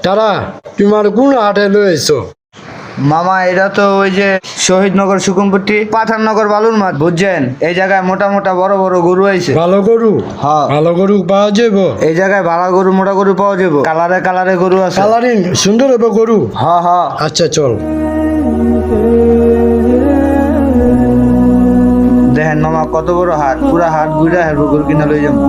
তারা তোমার কোন হাটে লয়েছো? মামা এটা তো ওই যে শহীদনগর সুকুমপুটি পাঠাননগর বালুর মাঠ বুঝছেন, এই জায়গায় মোটা মোটা বড় বড় গরু আইছে। ভালো গরু? হ্যাঁ ভালো গরু পাওয়া যাবো? এই জায়গায় ভালো গরু মোটা গরু পাওয়া যাবো, কালারে কালারে গরু আছে। কালারিং সুন্দর হবে গরু? হ্যাঁ হ্যাঁ আচ্ছা চল। দেখেন মামা কত বড় হাট, পুরা হাট ঘুরে হারবো গরু কিনা লই যাবো।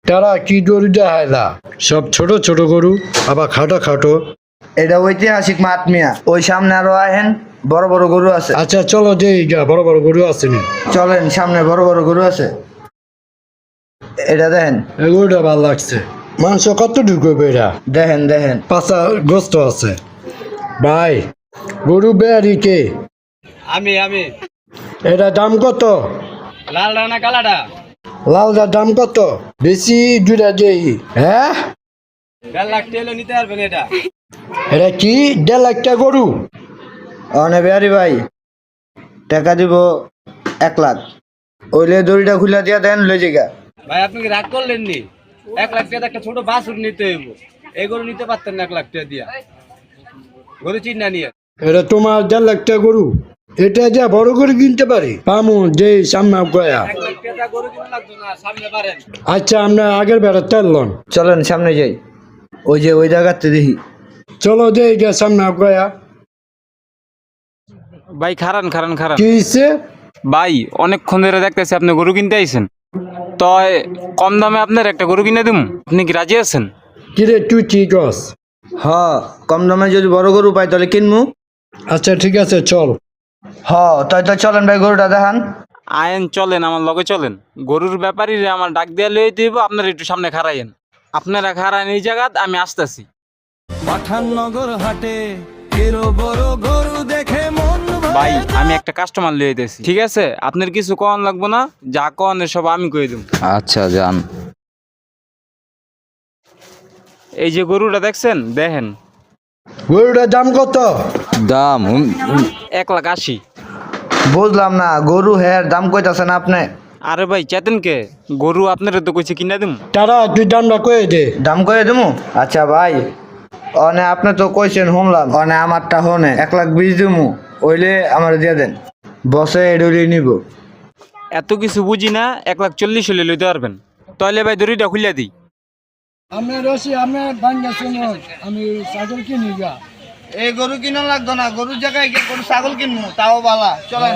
তারা কি গরু দেখাইলা? সব ছোট ছোট গরু, আবার খাটো খাটো। এটা ঐতিহাসিক মাঠ মিয়া, ওই সামনে আরো আহেন বড় বড় গরু আছে। আচ্ছা চলো যে বড় বড় গরু আছে নি। চলেন সামনে বড় বড় গরু আছে। এটা দেখেন এই গরুটা ভালো লাগছে। মাংস কত ঢুকবে এটা? দেখেন দেখেন পাঁচা গোস্ত আছে। ভাই গরু বেয়ারি কে? আমি আমি এটা দাম কত? লাল রানা কালাটা লালদার দাম কত? বেশি দুটা দেই। হ্যাঁ 1.5 লাখ টাকা নিতে পারবেন এটা। এটা কি 1.5 লাখ টাকা গরু? অনে বিহারি ভাই টাকা দিব 1 লাখ, ওইলে দড়িটা খুলে দিয়া দেন লই জায়গা। ভাই আপনি কি রাগ করলেন নি? 1 লাখ টাকা একটা ছোট বাছুর নিতে হইব, এই গরু নিতে পারতেন না 1 লাখ টাকা দিয়া। গরু চিন্তা নিয়ে এটা তোমার 1.5 লাখ টাকা গরু? এটা যা বড় করে কিনতে পারি পামু যে সামনে গয়া। 1 লাখ টাকা গরু কিনা লাগতো না, সামনে পারেন। আচ্ছা আমরা আগের বেড়া তেলন। চলেন সামনে যাই, ওই যে ওই জায়গাতে দেখি। চলো যে সামনে গয়া। ভাই খারান খারান খারান কি হয়েছে? ভাই অনেকক্ষণ ধরে দেখতেছি আপনি গরু কিনতে আইছেন, তো কম দামে আপনার একটা গরু কিনে দিম, আপনি কি রাজি আছেন? কিরে তুই ঠিক আছ? হ কম দামে যদি বড় গরু পাই তাহলে কিনবো। আচ্ছা ঠিক আছে চল। হ তাই তো চলেন ভাই গরুটা দেখান। আয়েন চলেন আমার লগে চলেন, গরুর ব্যাপারী আমার ডাক দেওয়া লয়ে দিব, আপনারা একটু সামনে খারাইয়েন। আপনারা খারান এই জায়গাত, আমি আসতেছি। পাঠাননগর হাটে কেরো বড় গরু দেখে মন ভাই আমি একটা কাস্টমার লয়ে দিয়েছি, ঠিক আছে? আপনার কিছু কন লাগবো না, যা কন সব আমি কয়ে দেব। আচ্ছা যান। এই যে গরুটা দেখছেন, দেখেন গরুটার দাম কত? দাম 1,80,000। বুঝলাম না, গরু হের দাম কইতাছেন আপনি? আরে ভাই চেতেন কে, গরু আপনারা তো কইছে কিনা দিম। তারা তুই দামটা কয়ে দে। দাম কয়ে দেবো? আচ্ছা ভাই অনে আপনি তো কইছেন শুনলাম, অনে আমারটা হনে 1,20,000 দিমু, ওইলে আমার দিয়ে দেন, বসে এডুলি নিব। এত কিছু বুঝি না, 1,40,000 হলে লইতে পারবেন। তাহলে ভাই দড়িটা খুলে দিই। আমি রসি আমি বাঙ্গা শুনো, আমি ছাগল কিনি গা। এই গরু কিনা লাগতো না, গরুর জায়গায় গিয়ে গরু ছাগল কিনবো তাও বালা। চলেন।